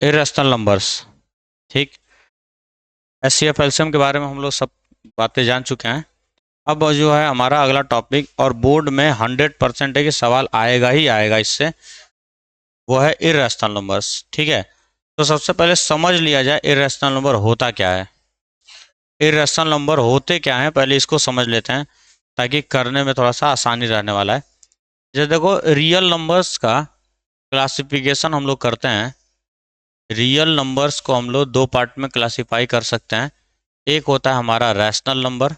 Irrational numbers. ठीक। HCF LCM के बारे में हम लोग सब बातें जान चुके हैं। अब जो है हमारा अगला टॉपिक, और बोर्ड में 100% है कि सवाल आएगा ही आएगा इससे, वो है इरेशनल नंबर्स। ठीक है। तो सबसे पहले समझ लिया जाए इरेशनल नंबर होता क्या है। इरेशनल नंबर होते क्या हैं पहले इसको समझ लेते हैं, ताकि करने में थोड़ा सा आसानी रहने वाला है। जैसे देखो, रियल नंबर्स का क्लासिफिकेशन हम लोग करते हैं। रियल नंबर्स को हम लोग दो पार्ट में क्लासिफाई कर सकते हैं। एक होता है हमारा रैशनल नंबर,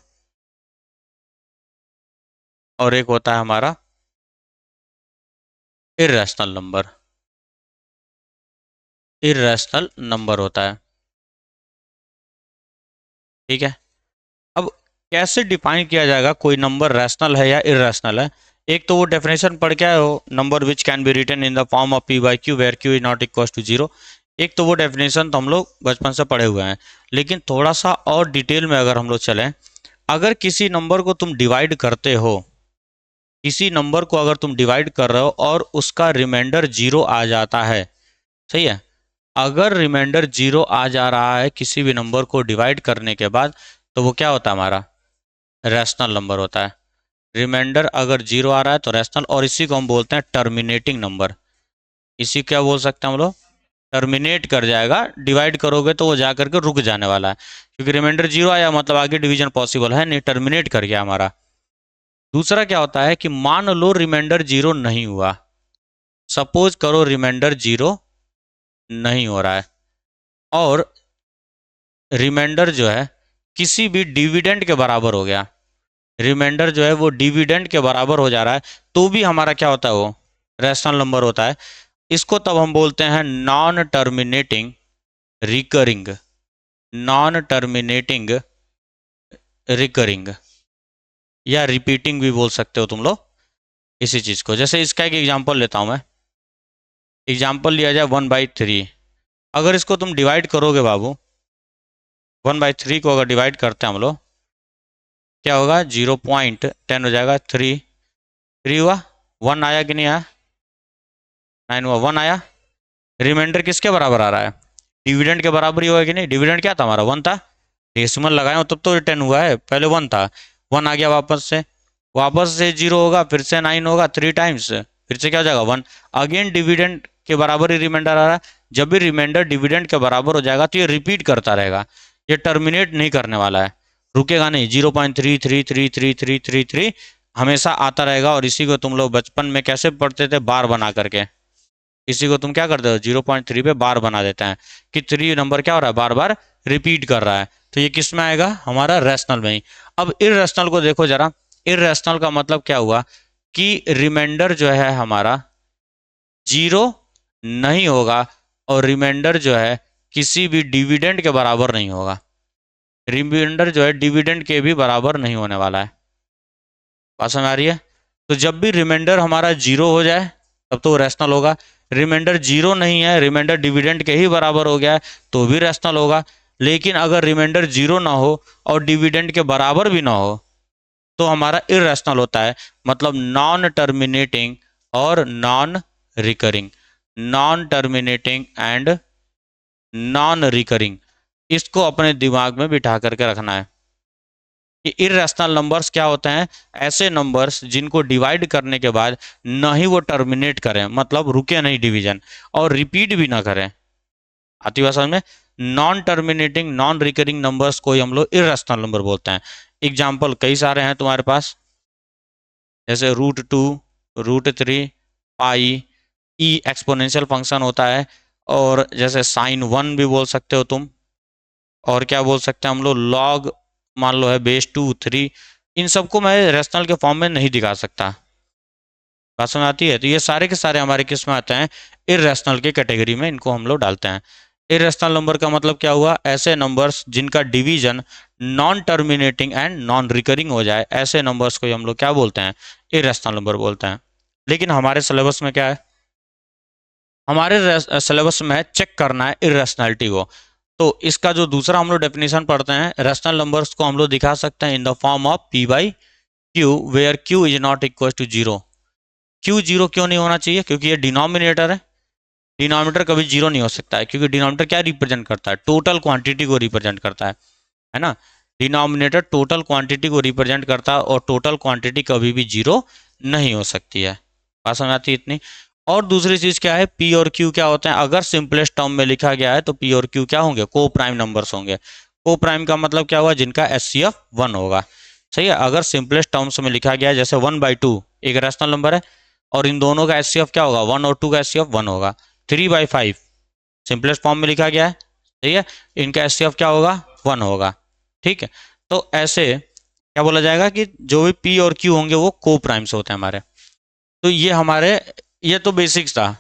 और एक होता है हमारा इरेशनल नंबर। इरेशनल नंबर होता है। ठीक है। अब कैसे डिफाइन किया जाएगा कोई नंबर रैशनल है या इरेशनल है। एक तो वो डेफिनेशन पढ़ के आए हो, number which can be written in the form of P by Q where Q is not equal to zero. एक तो वो डेफिनेशन तो हम लोग बचपन से पढ़े हुए हैं, लेकिन थोड़ा सा और डिटेल में अगर हम लोग चलें, अगर किसी नंबर को तुम डिवाइड करते हो, किसी नंबर को अगर तुम डिवाइड कर रहे हो और उसका रिमाइंडर जीरो आ जाता है, सही है, अगर रिमाइंडर जीरो आ जा रहा है किसी भी नंबर को डिवाइड करने के बाद, तो वो क्या होता है हमारा रैशनल नंबर होता है। रिमाइंडर अगर जीरो आ रहा है तो रैशनल, और इसी को हम बोलते हैं टर्मिनेटिंग नंबर। इसी क्या बोल सकते हैं हम लोग, टर्मिनेट कर जाएगा। डिवाइड करोगे तो वो जा करके रुक जाने वाला है, क्योंकि रिमाइंडर जीरो आया मतलब आगे डिवीजन पॉसिबल है नहीं, टर्मिनेट कर गया हमारा। दूसरा क्या होता है कि मान लो रिमाइंडर जीरो नहीं हुआ, सपोज करो रिमाइंडर जीरो नहीं हो रहा है, और रिमाइंडर जो है किसी भी डिविडेंड के बराबर हो गया, रिमाइंडर जो है वो डिविडेंड के बराबर हो जा रहा है, तो भी हमारा क्या होता है, वो रैशनल नंबर होता है। इसको तब हम बोलते हैं non terminating recurring, non terminating recurring, या रिपीटिंग भी बोल सकते हो तुम लोग इसी चीज को। जैसे इसका एक एग्जांपल लेता हूं मैं। एग्जांपल लिया जाए 1/3। अगर इसको तुम डिवाइड करोगे बाबू, 1/3 को अगर डिवाइड करते हैं हम लोग, क्या होगा, 0.10 हो जाएगा। थ्री थ्री हुआ, वन आया कि नहीं आया, 9 हुआ, वन आया। रिमाइंडर किसके बराबर आ रहा है, डिविडेंड के बराबर ही होगा कि नहीं। डिविडेंड क्या था हमारा, वन था। डेसिमल लगाए हो तब तो रिटर्न हुआ है, पहले वन था, वन आ गया वापस से, वापस से जीरो होगा, फिर से 9 होगा, थ्री टाइम्स, फिर से क्या हो जाएगा, वन। अगेन डिविडेंड के बराबर ही रिमाइंडर आ रहा है। जब भी रिमाइंडर डिविडेंड के बराबर हो जाएगा तो ये रिपीट करता रहेगा, ये टर्मिनेट नहीं करने वाला है, रुकेगा नहीं। 0.333333 हमेशा आता रहेगा। और इसी को तुम लोग बचपन में कैसे पढ़ते थे, बार बना करके। इसी को तुम क्या करते हो, 0.3 पे बार बना देते हैं, कि थ्री नंबर क्या हो रहा है, बार बार रिपीट कर रहा है। तो ये किस में आएगा, हमारा रैशनल में ही। अब इररेशनल को देखो जरा। इररेशनल का मतलब क्या हुआ कि रिमाइंडर जो है हमारा जीरो नहीं होगा, और रिमाइंडर जो है किसी भी डिविडेंड के बराबर नहीं होगा। रिमाइंडर जो है डिविडेंड के भी बराबर नहीं होने वाला है। बात समझ आ रही है। तो जब भी रिमाइंडर हमारा जीरो हो जाए तब तो वो रैशनल होगा। रिमाइंडर जीरो नहीं है, रिमाइंडर डिविडेंड के ही बराबर हो गया है, तो भी रैशनल होगा। लेकिन अगर रिमाइंडर जीरो ना हो और डिविडेंड के बराबर भी ना हो, तो हमारा इररेशनल होता है। मतलब नॉन टर्मिनेटिंग और non recurring, non terminating and non recurring, इसको अपने दिमाग में बिठा करके रखना है कि इररेशनल नंबर्स क्या होते हैं, ऐसे नंबर्स जिनको डिवाइड करने के बाद न ही वो टर्मिनेट करें, मतलब रुके नहीं डिवीजन, और रिपीट भी ना करें। आती बात समझ में। Non terminating non recurring numbers को हम लोग इररेशनल नंबर बोलते हैं। एग्जाम्पल कई सारे हैं तुम्हारे पास, जैसे √2, √3, पाई, ई एक्सपोनेंशियल फंक्शन होता है, और जैसे sin 1 भी बोल सकते हो तुम, और क्या बोल सकते हैं हम लोग, लॉग मान लो है base 2 3। इन सबको मैं रेशनल के फॉर्म में नहीं दिखा सकता। बात समझ आती है। तो ये सारे के सारे हमारे किस में आते हैं, इररेशनल की कैटेगरी में इनको हम लोग डालते हैं। इररेशनल नंबर का मतलब क्या हुआ, ऐसे नंबर्स जिनका division non terminating and non recurring हो जाए, ऐसे नंबर्स को हम लोग क्या बोलते हैं, इररेशनल नंबर बोलते हैं। लेकिन हमारे सिलेबस में क्या है, हमारे सिलेबस में चेक करना है इररेशनलिटी को। तो इसका जो दूसरा हम लोग डेफिनेशन पढ़ते हैं, रेशनल नंबर्स को हम लोग दिखा सकते हैं in the form of P by Q where Q is not equal to zero. Q zero क्यों नहीं होना चाहिए, क्योंकि ये डिनोमिनेटर है। डिनोमिनेटर कभी जीरो नहीं हो सकता है, क्योंकि डिनोमिनेटर क्या रिप्रेजेंट करता है, टोटल क्वांटिटी को रिप्रेजेंट करता है ना। डिनोमिनेटर टोटल क्वांटिटी को रिप्रेजेंट करता है और टोटल क्वांटिटी कभी भी जीरो नहीं हो सकती है। बात समझ आती है इतनी। और दूसरी चीज क्या है, पी और क्यू क्या होते हैं, अगर सिंपलेस्ट टर्म में लिखा गया है तो पी और क्यू क्या होंगे, को प्राइम नंबर्स होंगे। को प्राइम का मतलब क्या हुआ, जिनका एचसीएफ 1 होगा। सही है, अगर सिंपलेस्ट टर्म्स में लिखा गया है, जैसे 1/2 एक रैशनल नंबर है और इन दोनों का एचसीएफ क्या होगा, 1 और 2 का एचसीएफ 1 होगा। 3/5 सिंपलेस्ट फॉर्म में लिखा गया है, सही है, इनका एचसीएफ क्या होगा, 1 होगा। ठीक है, तो ऐसे क्या बोला जाएगा कि जो भी पी और क्यू होंगे वो को प्राइम्स होते हैं हमारे। तो ये हमारे, ये तो बेसिक्स था।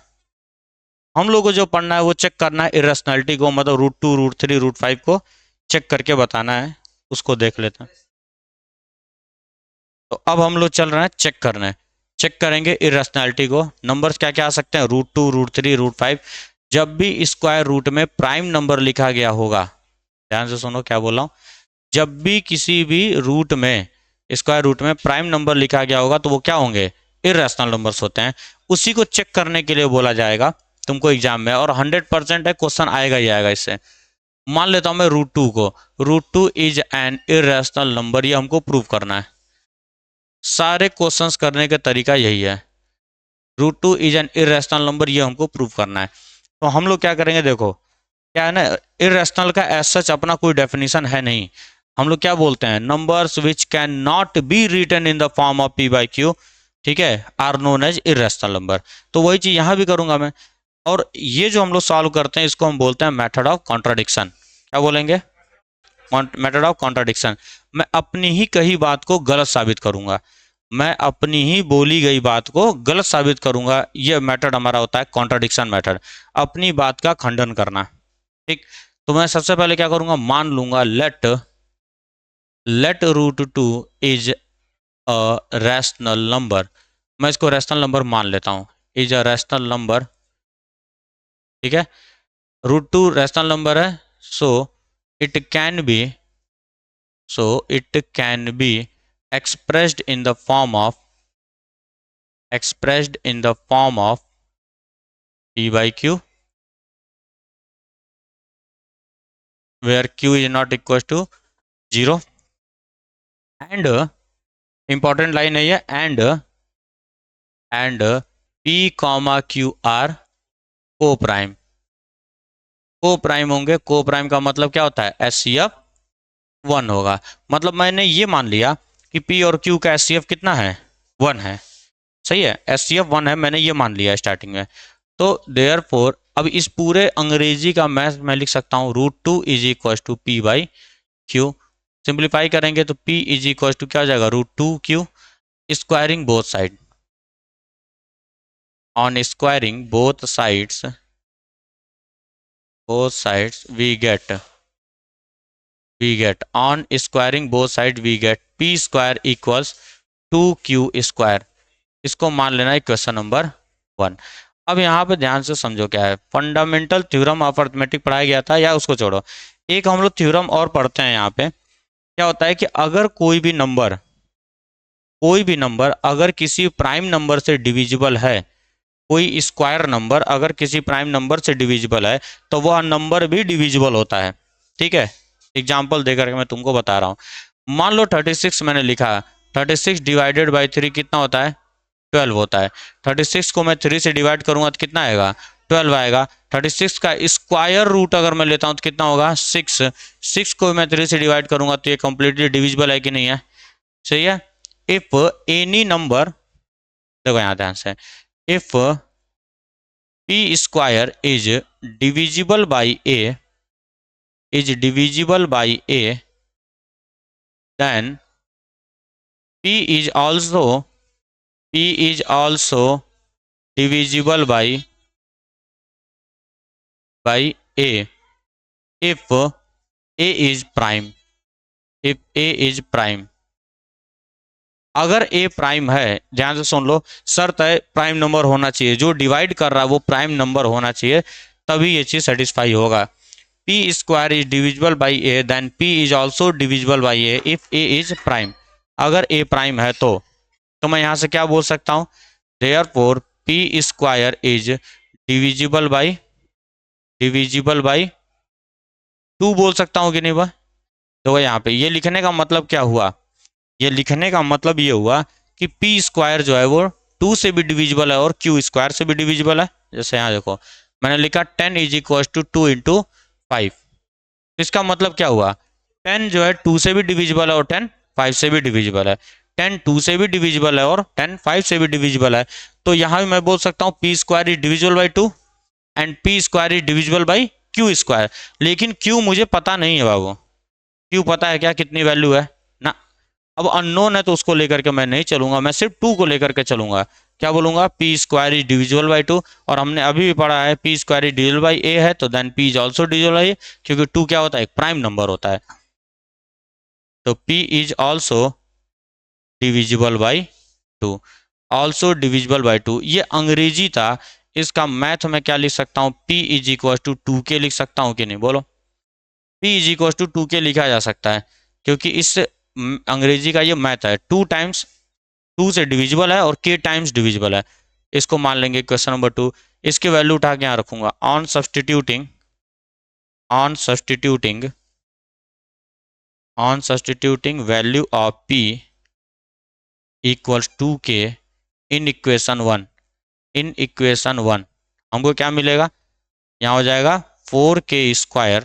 हम लोग को जो पढ़ना है वो चेक करना है इरेशनैलिटी को, मतलब √2 √3 √5 को चेक करके बताना है, उसको देख लेते हैं। तो अब हम लोग चल रहे हैं चेक करने, चेक करेंगे इरेशनैलिटी को। नंबर्स क्या क्या आ सकते हैं, √2 √3 √5। जब भी स्क्वायर रूट में प्राइम नंबर लिखा गया होगा, ध्यान से सुनो क्या बोल रहा हूँ, जब भी किसी भी रूट में स्क्वायर रूट में प्राइम नंबर लिखा गया होगा तो वो क्या होंगे, इरेशनल नंबर्स होते हैं। उसी को चेक करने के लिए बोला जाएगा तुमको एग्जाम में, और 100% है क्वेश्चन आएगा ही आएगा इससे। मान लेता हूं मैं √2 को, √2 इज एन इरेशनल नंबर, ये हमको प्रूव करना है। सारे क्वेश्चंस करने का तरीका यही है, √2 इज एन इरेशनल नंबर, ये हमको प्रूव करना है। तो हम लोग क्या करेंगे, देखो क्या है ना, इरेशनल का एज सच अपना कोई डेफिनेशन है नहीं। हम लोग क्या बोलते हैं, numbers which can not be written in the form of p/q, ठीक है, are known as irrational number. तो वही चीज यहां भी करूंगा मैं। और ये जो हम लोग सॉल्व करते हैं इसको हम बोलते हैं मेथड ऑफ कॉन्ट्राडिक्शन। क्या बोलेंगे, मेथड ऑफ कॉन्ट्राडिक्शन। मैं अपनी ही कही बात को गलत साबित करूंगा, मैं अपनी ही बोली गई बात को गलत साबित करूंगा, ये मेथड हमारा होता है कॉन्ट्राडिक्शन मेथड, अपनी बात का खंडन करना। ठीक, तो मैं सबसे पहले क्या करूंगा, मान लूंगा let √2 is a rational number. मैं इसको रैशनल नंबर मान लेता हूं, इज अ रैशनल नंबर। ठीक है, √2 रैशनल नंबर है, so it can be, expressed in the form of p/q, where q is not equal to 0, and important line है ये, and p, q are को prime होंगे। को प्राइम का मतलब क्या होता है, एचसीएफ 1 होगा। मतलब मैंने ये मान लिया कि p और q का एचसीएफ कितना है, 1 है। सही है, एचसीएफ 1 है, मैंने ये मान लिया स्टार्टिंग में। तो देयरफॉर अब इस पूरे अंग्रेजी का मैं लिख सकता हूँ √2 is equal to p/q। Simplify करेंगे तो p इज इक्वल टू क्या हो जाएगा, √2q, squaring both side, on squaring both sides we get on squaring both sides we get p square equals 2q square। इसको मान लेना है क्वेश्चन नंबर 1। अब यहाँ पे ध्यान से समझो क्या है, फंडामेंटल थ्योरम ऑफ अरिथमेटिक पढ़ाया गया था, या उसको छोड़ो, एक हम लोग थ्योरम और पढ़ते हैं। यहाँ पे क्या होता है कि अगर कोई भी नंबर अगर किसी प्राइम नंबर से डिविजिबल है, कोई स्क्वायर नंबर अगर किसी प्राइम नंबर से डिविजिबल है तो वह नंबर भी डिविजिबल होता है। ठीक है, एग्जाम्पल देकर के मैं तुमको बता रहा हूँ। मान लो 36 मैंने लिखा, 36 डिवाइडेड बाई 3 कितना होता है, 12 होता है। 36 को मैं 3 से डिवाइड करूंगा तो कितना आएगा, 12 आएगा। 36 का स्क्वायर रूट अगर मैं लेता हूँ तो कितना होगा, 6। 6 को मैं 3 से डिवाइड करूंगा तो ये कंप्लीटली डिविजिबल है कि नहीं है, सही है। इफ एनी नंबर, देखो यहाँ ध्यान से, if p square is divisible by a, then p is also divisible by a if a is prime, अगर a प्राइम है, ध्यान से सुन लो, शर्त है प्राइम नंबर होना चाहिए, जो डिवाइड कर रहा है वो प्राइम नंबर होना चाहिए, तभी ये चीज सेटिस्फाई होगा। p square is divisible by a, then p is also divisible by a if a is prime. अगर a प्राइम है तो मैं यहां से क्या बोल सकता हूं, therefore p square is divisible by 2 बोल सकता हूँ कि नहीं बा। तो यहाँ पे ये लिखने का मतलब क्या हुआ, ये लिखने का मतलब ये हुआ कि पी स्क्वायर जो है वो 2 से भी डिविजिबल है और क्यू स्क्वायर से भी डिविजिबल है। जैसे यहाँ देखो मैंने लिखा 10 इज इक्वल टू 2 इंटू 5। तो इसका मतलब क्या हुआ, 10 जो है 2 से भी डिविजिबल है और 10 5 से भी डिविजिबल है। 10 2 से भी डिविजिबल है और 10 5 से भी डिविजिबल है। तो यहाँ भी मैं बोल सकता हूँ P square is divisible by 2 and P square is divisible by Q square. लेकिन क्यू मुझे पता नहीं है बाबू, क्यू पता है क्या कितनी वैल्यू है ना। अब अननोन है तो उसको लेकर के मैं नहीं चलूंगा, मैं सिर्फ 2 को लेकर के चलूंगा। क्या बोलूंगा, p square is divisible by 2। और हमने अभी भी पढ़ा है p square is divisible by a है, तो then p is also divisible by a, क्योंकि 2 क्या होता है, एक प्राइम नंबर होता है। तो p is also divisible by 2, also divisible by 2, ये अंग्रेजी था। इसका मैथ में क्या लिख सकता हूँ, p is equal to 2k लिख सकता हूँ कि नहीं, बोलो। p is equal to 2k लिखा जा सकता है क्योंकि इस अंग्रेजी का ये मैथ है, 2 टाइम्स 2 से डिविजिबल है और k टाइम्स डिविजिबल है। इसको मान लेंगे क्वेश्चन नंबर 2। इसकी वैल्यू उठा के यहाँ रखूंगा, on substituting value of p equals 2k in equation 1 हमको क्या मिलेगा, यहाँ हो जाएगा 4k²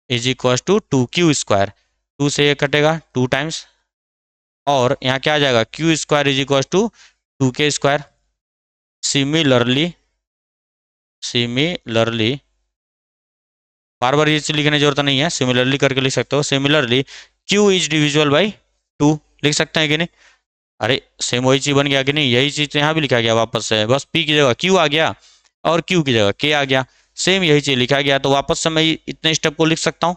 is equal to 2q²। 2 से ये कटेगा 2 टाइम्स, और यहाँ क्या आ जाएगा, q² is equal to 2k²। Similarly बार बार ये चीज लिखने की जरूरत नहीं है, सिमिलरली करके लिख सकते हो। Similarly q is divisible by 2 लिख सकते हैं कि नहीं। अरे सेम वही चीज बन गया कि नहीं, यही चीज तो यहाँ भी लिखा गया वापस से, बस p की जगह q आ गया और q की जगह k आ गया। सेम यही चीज लिखा गया, तो वापस से मैं इतने स्टेप को लिख सकता हूँ।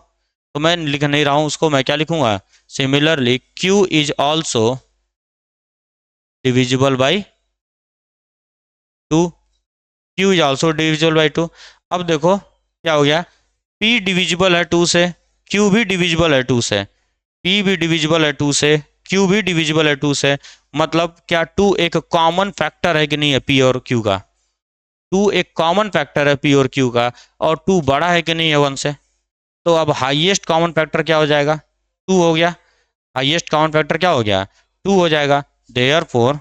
तो मैं लिख नहीं रहा हूँ उसको, मैं क्या लिखूंगा, similarly q is also divisible by 2, q is also divisible by 2। अब देखो क्या हो गया, p डिविजिबल है 2 से, q भी डिविजिबल है 2 से, p भी डिविजिबल है 2 से, q भी डिविजिबल है 2 से। मतलब क्या 2 एक कॉमन फैक्टर है कि नहीं है p और q का, 2 एक कॉमन फैक्टर है p और q का, और 2 बड़ा है कि नहीं है 1 से। तो अब हाईएस्ट कॉमन फैक्टर क्या हो जाएगा, 2 हो गया। हाईएस्ट कॉमन फैक्टर क्या हो गया, 2 हो जाएगा। देयरफॉर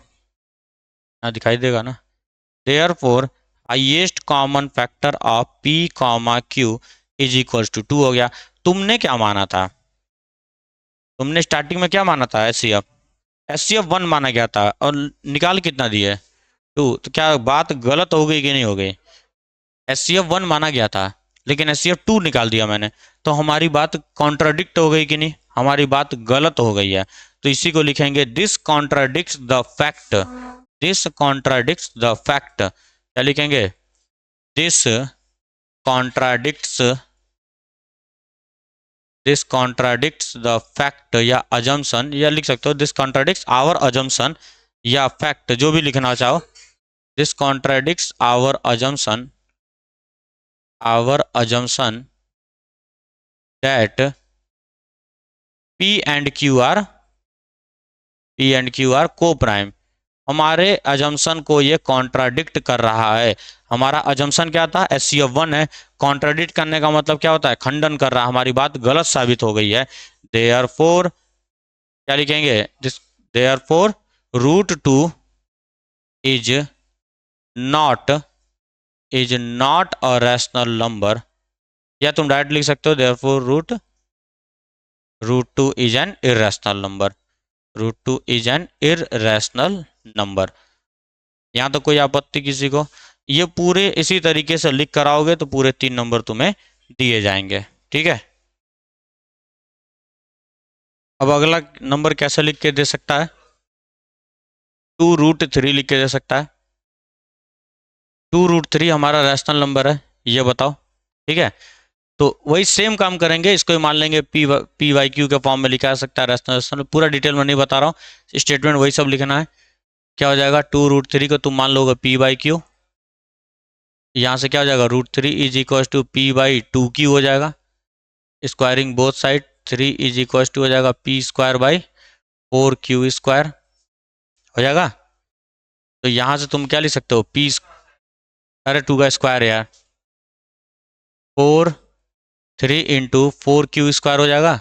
दिखाई देगा ना, therefore highest common factor of p comma q is equal to 2 हो गया। तुमने क्या माना था, तुमने स्टार्टिंग में क्या माना था, एचसीएफ 1 माना गया था और निकाल कितना दिए 2। तो क्या बात गलत हो गई कि नहीं हो गई, एचसीएफ 1 माना गया था लेकिन एचसीएफ 2 निकाल दिया मैंने, तो हमारी बात कॉन्ट्राडिक्ट हो गई कि नहीं, हमारी बात गलत हो गई है। तो इसी को लिखेंगे this contradicts the fact, this contradicts the fact. क्या लिखेंगे, this contradicts this contradicts the fact, या अजम्पशन, या लिख सकते हो दिस कॉन्ट्राडिक्ट्स आवर अजम्पशन, या फैक्ट जो भी लिखना चाहो। This contradicts our assumption that P and Q are coprime. हमारे अजम्पशन को ये कॉन्ट्राडिक्ट कर रहा है। हमारा अजम्पशन क्या था, एचसीएफ 1 है। कॉन्ट्राडिक्ट करने का मतलब क्या होता है, खंडन कर रहा है, हमारी बात गलत साबित हो गई है। देयरफॉर क्या लिखेंगे, this therefore root 2 is not a rational number, या तुम डायरेक्ट लिख सकते हो therefore root 2 is an irrational number, root 2 is an irrational number. यहाँ तो कोई आपत्ति किसी को, ये पूरे इसी तरीके से लिख कर आओगे तो पूरे 3 नंबर तुम्हें दिए जाएंगे, ठीक है। अब अगला नंबर कैसे लिख के दे सकता है, 2√3 लिख के दे सकता है। 2√3 हमारा रैशनल नंबर है, ये बताओ, ठीक है। तो वही सेम काम करेंगे, इसको ही मान लेंगे पी वाई क्यू के फॉर्म में लिखा जा सकता है रैशनल। पूरा डिटेल में नहीं बता रहा हूँ, स्टेटमेंट वही सब लिखना है। क्या हो जाएगा, 2√3 को तुम मान लोगे पी बाई क्यू, यहाँ से क्या हो जाएगा, √3 is equal to P by 2q हो जाएगा। Squaring both side, 3 is equal to हो जाएगा पी स्क्वायर बाई 4q² हो जाएगा। तो यहाँ से तुम क्या लिख सकते हो, पी अरे 2 का स्क्वायर यार, 4 3 × 4 क्यू स्क्वायर हो जाएगा।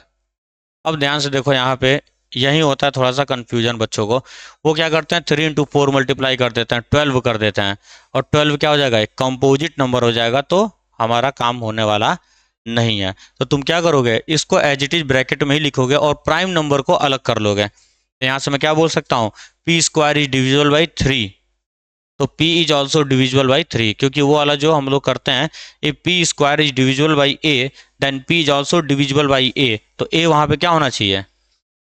अब ध्यान से देखो यहाँ पे, यही होता है थोड़ा सा कंफ्यूजन बच्चों को। वो क्या करते हैं, 3 × 4 मल्टीप्लाई कर देते हैं, 12 कर देते हैं, और 12 क्या हो जाएगा, एक कंपोजिट नंबर हो जाएगा, तो हमारा काम होने वाला नहीं है। तो तुम क्या करोगे, इसको एज इट इज ब्रैकेट में ही लिखोगे और प्राइम नंबर को अलग कर लोगे। तो यहाँ से मैं क्या बोल सकता हूँ, P square is divisible by 3, तो P is also divisible by 3, क्योंकि वो वाला जो हम लोग करते हैं, if P square is divisible by A then P is also divisible by A, तो A वहाँ पे क्या होना चाहिए,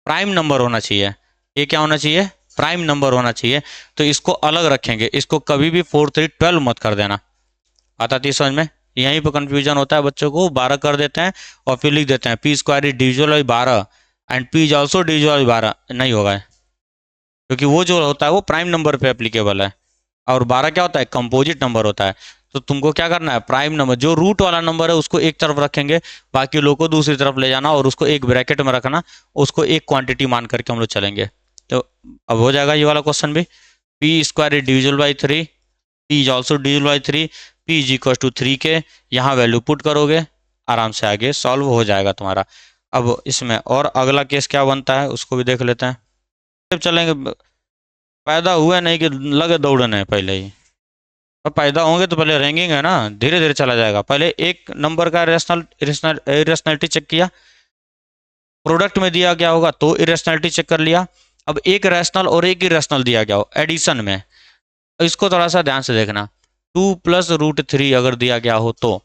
प्राइम नंबर होना चाहिए। A क्या होना चाहिए, प्राइम नंबर होना चाहिए। तो इसको अलग रखेंगे, इसको कभी भी 4 3 12 मत कर देना। आता थी समझ में, यहीं पर कंफ्यूजन होता है बच्चों को, 12 कर देते हैं और फिर लिख देते हैं P square is divisible by 12 and P is also divisible by 12, नहीं होगा, क्योंकि वो जो होता है वो प्राइम नंबर पे एप्लीकेबल है, और 12 क्या होता है, कंपोजिट नंबर होता है। तो तुमको क्या करना है, प्राइम नंबर जो रूट वाला नंबर है उसको एक तरफ रखेंगे, बाकी लोग को दूसरी तरफ ले जाना और उसको एक ब्रैकेट में रखना, उसको एक क्वांटिटी मान करके हम लोग चलेंगे। तो अब हो जाएगा ये वाला क्वेश्चन भी, P square is divisible by 3, P is also divisible by 3, P is equal to 3 के, यहाँ वैल्यू पुट करोगे, आराम से आगे सॉल्व हो जाएगा तुम्हारा। अब इसमें और अगला केस क्या बनता है उसको भी देख लेते हैं। चलेंगे, पैदा हुए नहीं कि लगे दौड़ने पहले ही, और पैदा होंगे तो पहले रैंकिंग है ना, धीरे धीरे चला जाएगा। पहले एक नंबर का इरेशनलिटी चेक किया, प्रोडक्ट में दिया गया होगा तो इरेशनलिटी चेक कर लिया। अब एक रैशनल और एक इरेशनल दिया गया हो एडिशन में, इसको थोड़ा सा ध्यान से देखना, 2 + √3 अगर दिया गया हो तो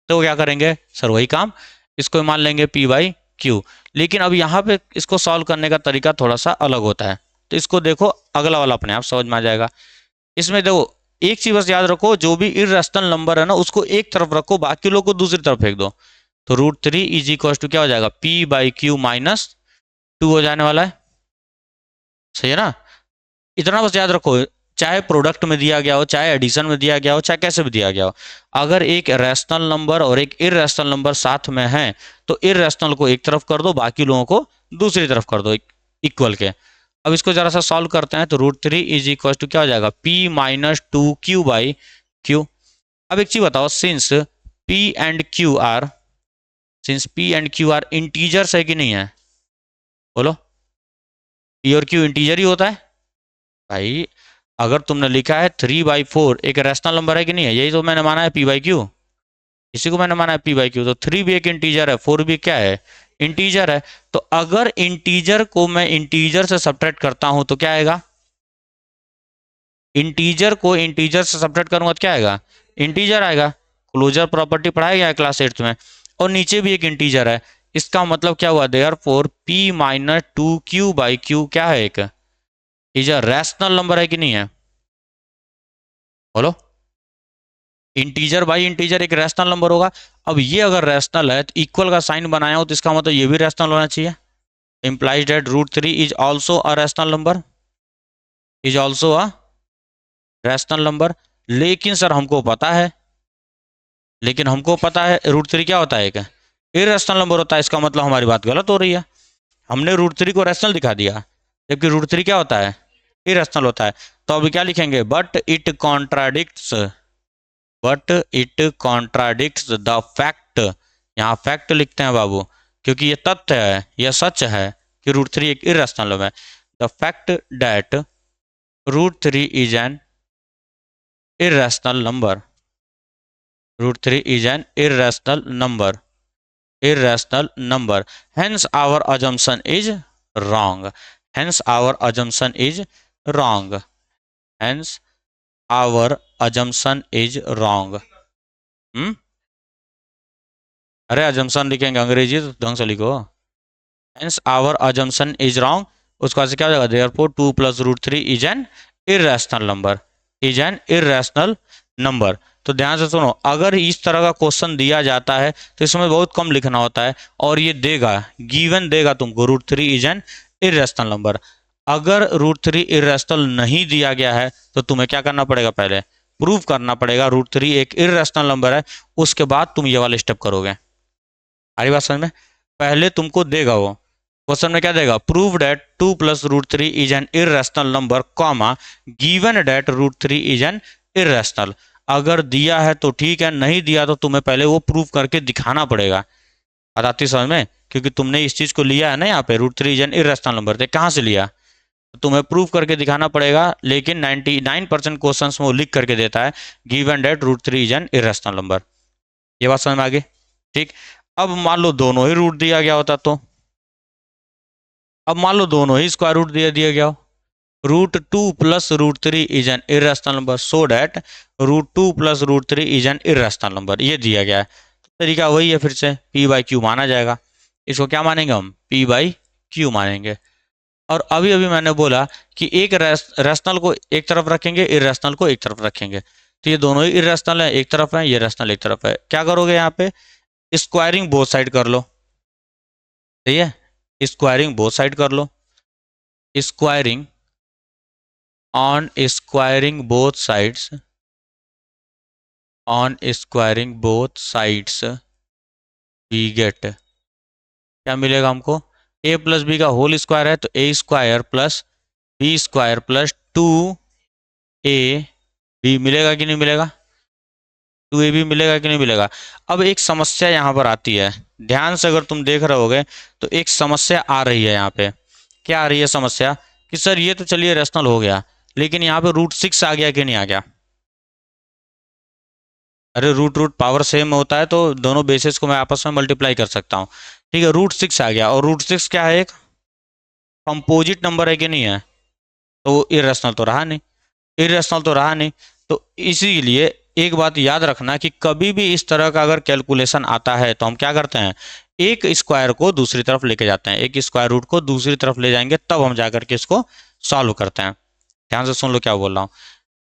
क्या करेंगे सर, वही काम, इसको मान लेंगे P/Q। लेकिन अब यहाँ पे इसको सॉल्व करने का तरीका थोड़ा सा अलग होता है, तो इसको देखो, अगला वाला अपने आप समझ में आ जाएगा। इसमें देखो, एक चीज बस याद रखो, जो भी इरेशनल नंबर है ना उसको एक तरफ रखो, बाकी लोग को दूसरी तरफ फेंक दो। तो √3 इज इक्वल टू क्या हो जाएगा, P/Q -2 हो जाने वाला है, सही है ना। इतना बस याद रखो, चाहे प्रोडक्ट में दिया गया हो, चाहे एडिशन में दिया गया हो, चाहे कैसे भी दिया गया हो, अगर एक रैशनल नंबर और एक इरेशनल नंबर साथ में है तो इरेशनल को एक तरफ कर दो, बाकी लोगों को दूसरी तरफ कर दो इक्वल के। अब इसको जरा सा सॉल्व करते हैं, तो √3 इज इक्वल टू क्या हो जाएगा, P-2Q/Q। अब एक चीज बताओ, since P and Q are integers है कि नहीं है, बोलो, P और Q इंटीजर ही होता है भाई। अगर तुमने लिखा है 3/4 एक रैशनल नंबर है कि नहीं है, यही तो मैंने माना है P/Q, इसी को मैंने माना है P/Q। तो 3 भी एक इंटीजर है, 4 भी क्या है, इंटीजर है। तो अगर इंटीजर को मैं इंटीजर से सब्ट्रैक्ट करता हूं तो क्या आएगा, इंटीजर को इंटीजर से सब्ट्रैक्ट करूंगा तो क्या आएगा, इंटीजर आएगा। क्लोजर प्रॉपर्टी पढ़ाया गया है क्लास 8 में। और नीचे भी एक इंटीजर है, इसका मतलब क्या हुआ, देयरफॉर P-2Q/Q क्या है, एक इज अ रैशनल नंबर है कि नहीं है, बोलो। इंटीजर बाई इंटीजर एक रैशनल नंबर होगा। अब ये अगर रैशनल है तो इक्वल का साइन बनाया हो तो इसका मतलब ये भी रैशनल होना चाहिए, implies that √3 is also a rational number, is also a rational number। लेकिन सर हमको पता है √3 क्या होता है, एक इरेशनल नंबर होता है, इसका मतलब हमारी बात गलत हो रही है। हमने √3 को रैशनल दिखा दिया, जबकि √3 क्या होता है, इरेशनल होता है। तो अभी क्या लिखेंगे, but it contradicts the fact, यहाँ फैक्ट लिखते हैं बाबू, क्योंकि ये तथ्य है, यह सच है कि √3 एक इरेशनल नंबर है। The fact that √3 is N irrational number, √3 is an irrational number, hence our assumption is wrong, hence our assumption is wrong, hence our assumption is wrong। अरे assumption लिखेंगे अंग्रेजी तो ढंग से लिखो, hence our assumption is wrong। उसके बाद से क्या हो जाएगा, therefore 2 + √3 is an irrational number, is an irrational number। तो ध्यान से सुनो, अगर इस तरह का क्वेश्चन दिया जाता है तो इसमें बहुत कम लिखना होता है, और ये देगा, गिवन देगा तुमको √3 इज एन इरेशनल नंबर। अगर √3 इरेशनल नहीं दिया गया है तो तुम्हें क्या करना पड़ेगा, पहले प्रूव करना पड़ेगा √3 एक इरेशनल नंबर है, उसके बाद तुम ये वाले स्टेप करोगे। हमारी बात समझ में, पहले तुमको देगा वो क्वेश्चन में क्या देगा, prove that 2 + √3 is an irrational number, comma given that √3 is an irrational. अगर दिया है तो ठीक है, नहीं दिया तो तुम्हें पहले वो प्रूव करके दिखाना पड़ेगा। बात आती है समझ में? क्योंकि तुमने इस चीज को लिया है ना यहाँ पे, root three is an irrational number, थे कहाँ से लिया? तो तुम्हें प्रूव करके दिखाना पड़ेगा। लेकिन 99% क्वेश्चन में वो लिख करके देता है given that root three is an irrational number. ये बात समझ में आ गई? ठीक। अब मान लो दोनों ही रूट दिया गया होता तो, अब मान लो दोनों ही स्क्वायर रूट दिया गया हो, root two plus root three is an irrational number, so that root two plus root three is an irrational number, ये दिया गया है। तो तरीका वही है, फिर से पी बाई क्यू माना जाएगा। इसको क्या मानेंगे हम? पी बाई क्यू मानेंगे। और अभी अभी मैंने बोला कि एक रैशनल को एक तरफ रखेंगे, इरेशनल को एक तरफ रखेंगे। तो ये दोनों ही इरेशनल है एक तरफ है, ये रैशनल एक तरफ है। क्या करोगे यहाँ पे? स्क्वायरिंग बोथ साइड कर लो। सही है, स्क्वायरिंग बोथ साइड कर लो। Squaring on squaring both sides, on squaring both sides we get, क्या मिलेगा हमको? a प्लस बी का होल स्क्वायर है तो a square plus B square plus two A B मिलेगा कि नहीं मिलेगा? टू ए बी मिलेगा कि नहीं मिलेगा? अब एक समस्या यहाँ पर आती है, ध्यान से अगर तुम देख रहे होगे तो एक समस्या आ रही है यहाँ पे। क्या आ रही है समस्या? कि सर ये तो चलिए रेशनल हो गया, लेकिन यहाँ पे रूट सिक्स आ गया कि नहीं आ गया? अरे रूट रूट पावर सेम होता है तो दोनों बेसिस को मैं आपस में मल्टीप्लाई कर सकता हूँ। ठीक है, रूट सिक्स आ गया, और रूट सिक्स क्या है? एक कंपोजिट नंबर है कि नहीं है? तो वो इरेशनल तो रहा नहीं, इरेशनल तो रहा नहीं। तो इसीलिए एक बात याद रखना कि कभी भी इस तरह का अगर कैलकुलेशन आता है तो हम क्या करते हैं? एक स्क्वायर को दूसरी तरफ लेके जाते हैं, एक स्क्वायर रूट को दूसरी तरफ ले जाएंगे, तब हम जाकर के इसको सॉल्व करते हैं। ध्यान से सुन लो क्या बोल रहा हूँ,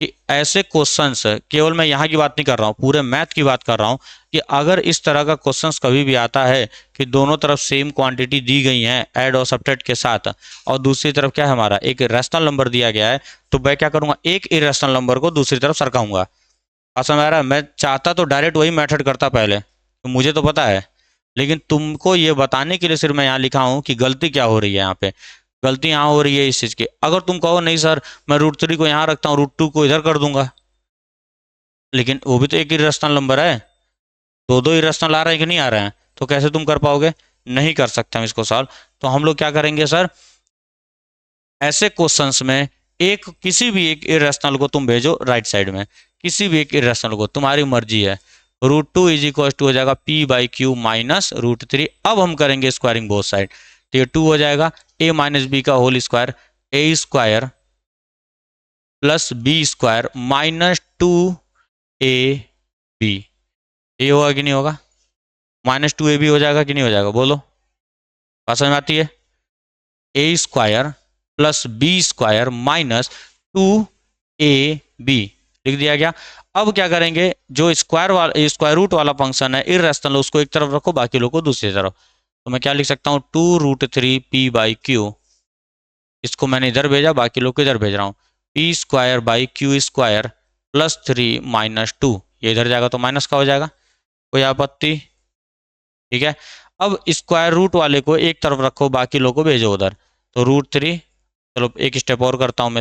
कि ऐसे क्वेश्चंस, केवल मैं यहाँ की बात नहीं कर रहा हूँ, पूरे मैथ की बात कर रहा हूँ, कि अगर इस तरह का क्वेश्चंस कभी भी आता है कि दोनों तरफ सेम क्वांटिटी दी गई है ऐड और सब्ट्रैक्ट के साथ, और दूसरी तरफ क्या है हमारा, एक रैशनल नंबर दिया गया है, तो मैं क्या करूंगा? एक इरेशनल नंबर को दूसरी तरफ सरकाऊंगा। बात समझ आ रहा है? मैं चाहता तो डायरेक्ट वही मेथड करता पहले, तो मुझे तो पता है, लेकिन तुमको ये बताने के लिए सिर्फ मैं यहाँ लिखा हूँ कि गलती क्या हो रही है यहाँ पे। गलती यहाँ हो रही है इस चीज़ की, अगर तुम कहो नहीं सर मैं रूट थ्री को यहाँ रखता हूँ, रूट टू को इधर कर दूंगा, लेकिन वो भी तो एक ही रैशनल नंबर है, दो दो ही रैशनल आ रहे हैं कि नहीं आ रहे हैं? तो कैसे तुम कर पाओगे? नहीं कर सकते हम इसको सॉल्व। तो हम लोग क्या करेंगे सर, ऐसे क्वेश्चंस में एक किसी भी एक इरेशनल को तुम भेजो राइट साइड में, किसी भी एक इरेशनल को, तुम्हारी मर्जी है। Root two is equal to हो जाएगा P by Q minus root three. अब हम करेंगे स्क्वायरिंग बोथ साइड, तो ये टू हो जाएगा ए माइनस बी का whole square, A square plus B square minus two A B. ये होगा कि नहीं होगा? माइनस टू ए बी हो जाएगा कि नहीं हो जाएगा? बोलो, बात समझ में आती है? A square plus B square minus two A b लिख दिया गया। अब क्या करेंगे? जो स्क्वायर रूट वाला फंक्शन है इरेशनल, उसको एक तरफ रखो, बाकी लोग को दूसरी तरफ। तो मैं क्या लिख सकता हूँ? Two root three P by Q, इसको मैंने इधर भेजा, बाकी लोग को इधर भेज रहा हूँ, P square by Q square plus three minus two, ये इधर जाएगा तो माइनस का हो जाएगा, कोई आपत्ति? ठीक है। अब स्क्वायर रूट वाले को एक तरफ रखो, बाकी लोग को भेजो उधर, तो रूट थ्री, चलो एक स्टेप और करता हूँ मैं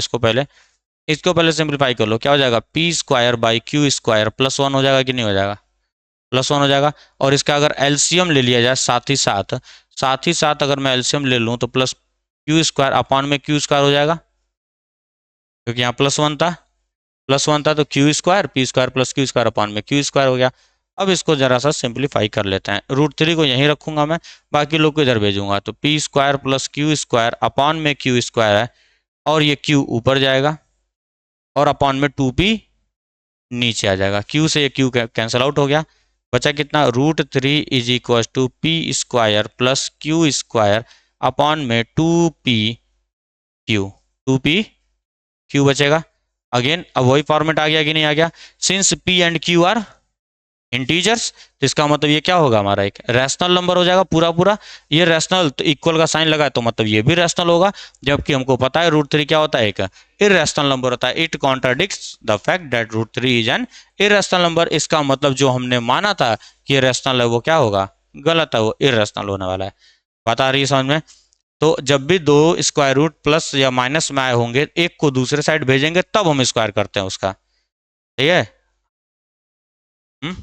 इसको पहले सिंप्लीफाई कर लो, क्या हो जाएगा? P square by Q square plus one हो जाएगा कि नहीं हो जाएगा? प्लस वन हो जाएगा। और इसका अगर एलसीएम ले लिया जाए साथ ही साथ अगर मैं एलसीएम ले लूँ तो प्लस क्यू स्क्वायर अपॉन में क्यू स्क्वायर हो जाएगा, क्योंकि यहाँ प्लस वन था तो Q square, P square plus Q square upon में क्यू स्क्वायर हो गया। अब इसको जरा सा सिंप्लीफाई कर लेते हैं, रूट थ्री को यहीं रखूंगा मैं, बाकी लोग को इधर भेजूंगा, तो P square plus Q square upon में क्यू स्क्वायर है, और ये क्यू ऊपर जाएगा, और अपॉन में टू पी नीचे आ जाएगा, क्यू से ये क्यू कैंसिल आउट हो गया, बचा कितना? Root three is equal to P square plus Q square upon में टू पी क्यू बचेगा। अगेन अब वही फॉर्मेट आ गया कि नहीं आ गया? Since P and Q are integers, तो इसका मतलब ये क्या होगा? हमारा एक रैशनल नंबर हो जाएगा पूरा पूरा। ये रैशनल तो इक्वल का साइन लगा है, तो मतलब ये भी रैशनल होगा, जबकि हमको पता है रूट थ्री क्या होता है? एक इरेशनल नंबर होता है। It contradicts the fact that root three is an irrational number. इसका मतलब जो हमने माना था कि रैशनल है वो क्या होगा? गलत है, वो इरेशनल होने वाला है। बात आ रही है समझ में? तो जब भी दो स्क्वायर रूट प्लस या माइनस में आए होंगे, एक को दूसरे साइड भेजेंगे तब हम स्क्वायर करते हैं उसका, ठीक है? हम्म